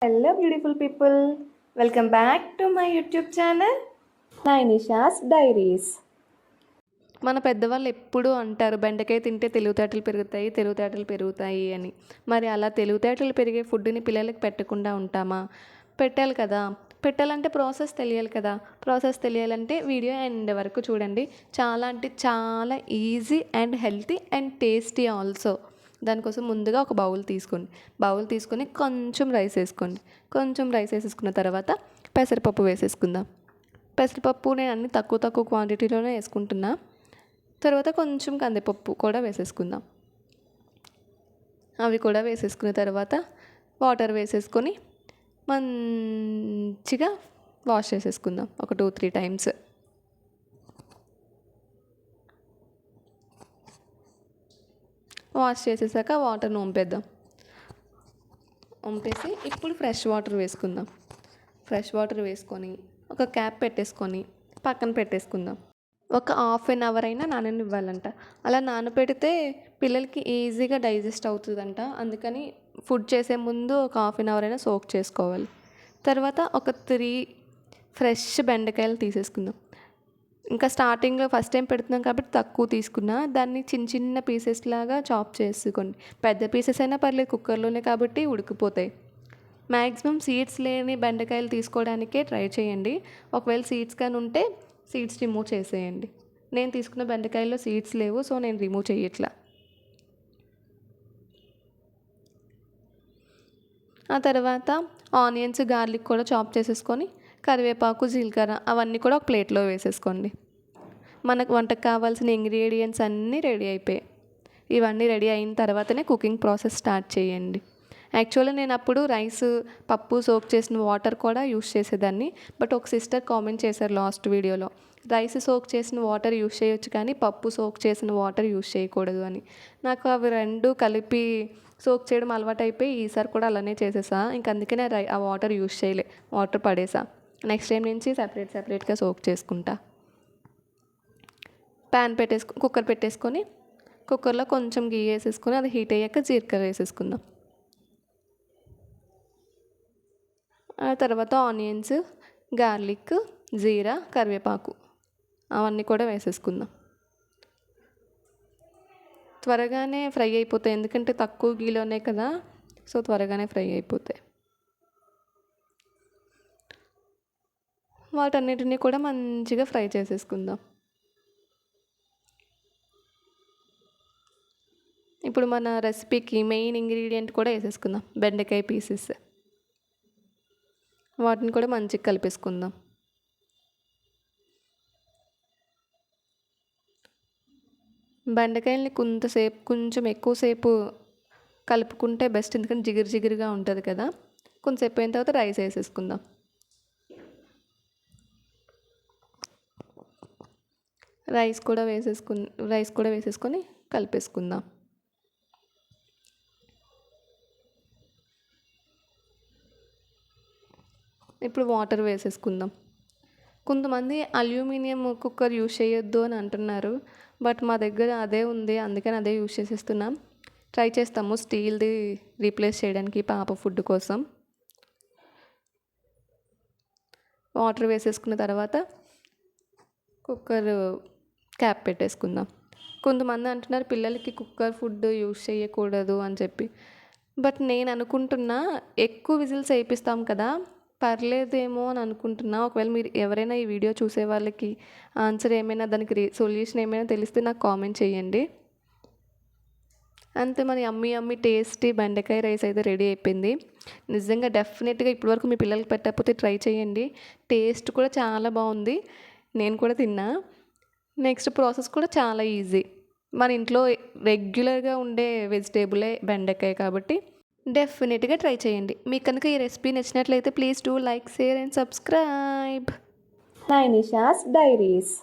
Hello beautiful people, welcome back to my YouTube channel Nainisha's diaries. మన పెద్దవాళ్ళు ఎప్పుడూ అంటారు బెండకాయ తింటే తెలివితేటలు పెరుగుతాయి అని. మరి అలా తెలివితేటలు పెరిగే ఫుడ్ని పిల్లలకి పెట్టకుండా ఉంటామా? పెట్టాలి కదా. పెట్టాలంటే ప్రాసెస్ తెలియాలి కదా. ప్రాసెస్ తెలియాలంటే వీడియో ఎండ్ వరకు చూడండి. చాలా అంటే చాలా easy and healthy and tasty also. దానికోసం ముందుగా ఒక బౌల్ తీసుకొని కొంచెం రైస్ వేసేసుకున్న తర్వాత పెసరపప్పు వేసేసుకుందాం. పెసరపప్పు నేను అన్ని తక్కువ క్వాంటిటీలోనే వేసుకుంటున్నా. తర్వాత కొంచెం కందిపప్పు కూడా వేసేసుకుందాం. అవి కూడా వేసేసుకున్న తర్వాత వాటర్ వేసేసుకొని మంచిగా వాష్ చేసేసుకుందాం ఒక 2-3 టైమ్స్. వాష్ చేసేసాక వాటర్ని వంపేసి ఇప్పుడు ఫ్రెష్ వాటర్ వేసుకొని ఒక క్యాప్ పెట్టేసుకొని పక్కన పెట్టేసుకుందాం. ఒక హాఫ్ అన్ అవర్ అయినా నాననివ్వాలంట. అలా నానబెడితే పిల్లలకి ఈజీగా డైజెస్ట్ అవుతుందంట. అందుకని ఫుడ్ చేసే ముందు ఒక హాఫ్ అన్ అవర్ అయినా సోక్ చేసుకోవాలి. తర్వాత ఒక 3 ఫ్రెష్ బెండకాయలు తీసేసుకుందాం. ఇంకా స్టార్టింగ్లో ఫస్ట్ టైం పెడుతున్నాం కాబట్టి తక్కువ తీసుకున్నా. దాన్ని చిన్న పీసెస్ లాగా చాప్ చేసుకోండి. పెద్ద పీసెస్ అయినా పర్లేదు, కుక్కర్లోనే కాబట్టి ఉడికిపోతాయి. మ్యాక్సిమం సీడ్స్ లేని బెండకాయలు తీసుకోవడానికే ట్రై చేయండి. ఒకవేళ సీడ్స్ కానీ ఉంటే సీడ్స్ రిమూవ్ చేసేయండి. నేను తీసుకున్న బెండకాయల్లో సీడ్స్ లేవు, సో నేను రిమూవ్ చేయట్లా. ఆ తర్వాత ఆనియన్స్, గార్లిక్ కూడా చాప్ చేసేసుకొని కరివేపాకు, జీలకర్ర అవన్నీ కూడా ఒక ప్లేట్లో వేసేసుకోండి. మనకు వంటకు కావాల్సిన ఇంగ్రీడియంట్స్ అన్నీ రెడీ అయిపోయాయి. ఇవన్నీ రెడీ అయిన తర్వాతనే కుకింగ్ ప్రాసెస్ స్టార్ట్ చేయండి. యాక్చువల్లీ నేను అప్పుడు పప్పు సోక్ చేసిన వాటర్ కూడా యూస్ చేసేదాన్ని. బట్ ఒక సిస్టర్ కామెంట్ చేశారు లాస్ట్ వీడియోలో, రైస్ సోక్ చేసిన వాటర్ యూస్ చేయొచ్చు కానీ పప్పు సోక్ చేసిన వాటర్ యూస్ చేయకూడదు అని. నాకు అవి రెండు కలిపి సోక్ చేయడం అలవాటు అయిపోయి ఈసారి కూడా అలానే చేసేసా. ఇంక అందుకనే ఆ వాటర్ యూస్ చేయలే, వాటర్ పడేసా. నెక్స్ట్ టైం నుంచి సపరేట్గా సోక్ చేసుకుంటా. కుక్కర్ పెట్టేసుకొని కుక్కర్లో కొంచెం గీ వేసేసుకొని అది హీట్ అయ్యాక జీలకర్ర వేసేసుకుందాం. ఆ తర్వాత ఆనియన్స్, గార్లిక్, జీరా, కరివేపాకు అవన్నీ కూడా వేసేసుకుందాం. త్వరగానే ఫ్రై అయిపోతాయి, ఎందుకంటే తక్కువ గీలోనే కదా, సో త్వరగానే ఫ్రై అయిపోతాయి. వాటన్నిటిని కూడా మంచిగా ఫ్రై చేసేసుకుందాం. ఇప్పుడు మన రెసిపీకి మెయిన్ ఇంగ్రీడియంట్ కూడా వేసేసుకుందాం, బెండకాయ పీసెస్. వాటిని కూడా మంచిగా కలిపేసుకుందాం. బెండకాయల్ని కొంచెం ఎక్కువసేపు కలుపుకుంటే బెస్ట్, ఎందుకంటే జిగురుగా ఉంటుంది కదా. కొంచెంసేపు అయిన తర్వాత రైస్ వేసేసుకుందాం. రైస్ కూడా వేసేసుకొని కలిపేసుకుందాం. ఇప్పుడు వాటర్ వేసేసుకుందాం. కొంతమంది అల్యూమినియం కుక్కర్ యూస్ చేయొద్దు అని అంటున్నారు, బట్ మా దగ్గర అదే ఉంది, అందుకని అదే యూస్ చేసేస్తున్నాం. ట్రై చేస్తాము స్టీల్ది రీప్లేస్ చేయడానికి పాప ఫుడ్ కోసం. వాటర్ వేసేసుకున్న తర్వాత కుక్కర్ క్యాప్ పెట్టేసుకుందాం. కొంతమంది అంటున్నారు పిల్లలకి కుక్కర్ ఫుడ్ యూస్ చేయకూడదు అని చెప్పి, బట్ నేను అనుకుంటున్నా ఎక్కువ విజిల్స్ వేయిస్తాం కదా, పర్లేదేమో అని అనుకుంటున్నా. ఒకవేళ మీరు ఎవరైనా ఈ వీడియో చూసే వాళ్ళకి ఆన్సర్ ఏమైనా, దానికి సొల్యూషన్ ఏమైనా తెలిస్తే నాకు కామెంట్ చేయండి. అంతే, మన అమ్మి టేస్టీ బెండకాయ రైస్ అయితే రెడీ అయిపోయింది. నిజంగా డెఫినెట్గా ఇప్పటివరకు మీ పిల్లలకి పెట్టకపోతే ట్రై చేయండి. టేస్ట్ కూడా చాలా బాగుంది, నేను కూడా తిన్నా. నెక్స్ట్ ప్రాసెస్ కూడా చాలా ఈజీ. మన ఇంట్లో రెగ్యులర్గా ఉండే వెజిటేబులే బెండకాయ కాబట్టి డెఫినెట్గా ట్రై చేయండి. మీకు కనుక ఈ రెసిపీ నచ్చినట్లయితే please do like, share and subscribe. Nainisha's diaries.